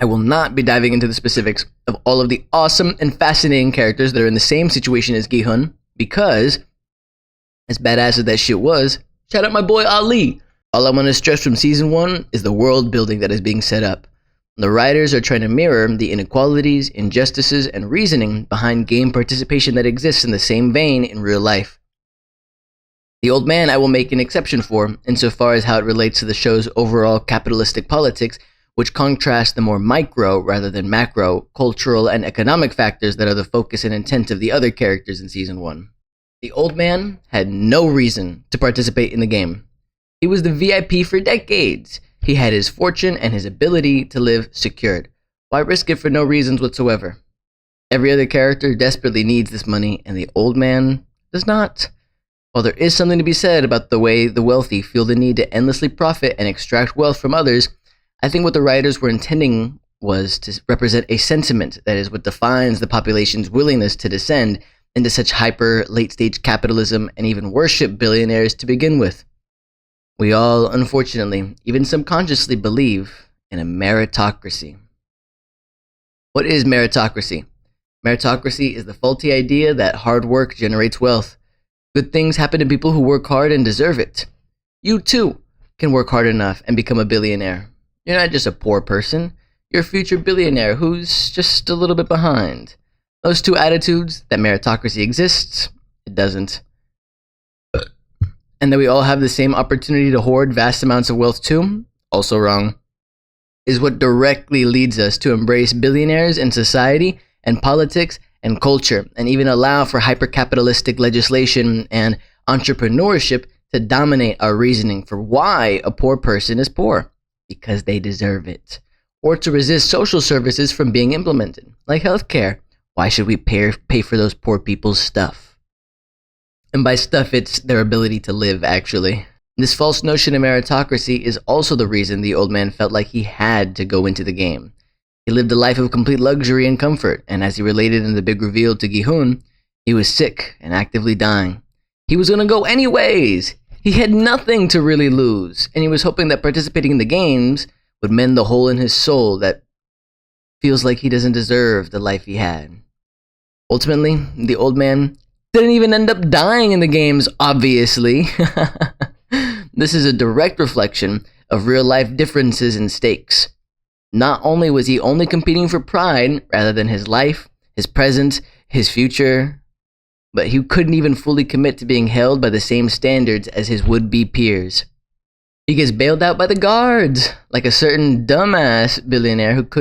I will not be diving into the specifics of all of the awesome and fascinating characters that are in the same situation as Gi-hun, because, as badass as that shit was, shout out my boy Ali. All I want to stress from Season 1 is the world building that is being set up. The writers are trying to mirror the inequalities, injustices, and reasoning behind game participation that exists in the same vein in real life. The Old Man I will make an exception for, insofar as how it relates to the show's overall capitalistic politics, which contrast the more micro rather than macro, cultural and economic factors that are the focus and intent of the other characters in Season 1. The Old Man had no reason to participate in the game. He was the VIP for decades. He had his fortune and his ability to live secured. Why risk it for no reasons whatsoever? Every other character desperately needs this money, and the Old Man does not. While there is something to be said about the way the wealthy feel the need to endlessly profit and extract wealth from others, I think what the writers were intending was to represent a sentiment that is what defines the population's willingness to descend into such hyper late-stage capitalism and even worship billionaires to begin with. We all, unfortunately, even subconsciously believe in a meritocracy. What is meritocracy? Meritocracy is the faulty idea that hard work generates wealth. Good things happen to people who work hard and deserve it. You too can work hard enough and become a billionaire. You're not just a poor person, you're a future billionaire who's just a little bit behind. Those two attitudes, that meritocracy exists, it doesn't. And that we all have the same opportunity to hoard vast amounts of wealth too, also wrong, is what directly leads us to embrace billionaires in society and politics and culture, and even allow for hyper-capitalistic legislation and entrepreneurship to dominate our reasoning for why a poor person is poor. Because they deserve it. Or to resist social services from being implemented, like healthcare. Why should we pay for those poor people's stuff? And by stuff, it's their ability to live, actually. This false notion of meritocracy is also the reason the Old Man felt like he had to go into the game. He lived a life of complete luxury and comfort, and as he related in the big reveal to Gi-hun, he was sick and actively dying. He was gonna go anyways! He had nothing to really lose, and he was hoping that participating in the games would mend the hole in his soul that feels like he doesn't deserve the life he had. Ultimately, the Old Man didn't even end up dying in the games, obviously. This is a direct reflection of real-life differences and stakes. Not only was he only competing for pride rather than his life, his present, his future, but he couldn't even fully commit to being held by the same standards as his would-be peers. He gets bailed out by the guards, like a certain dumbass billionaire who couldn't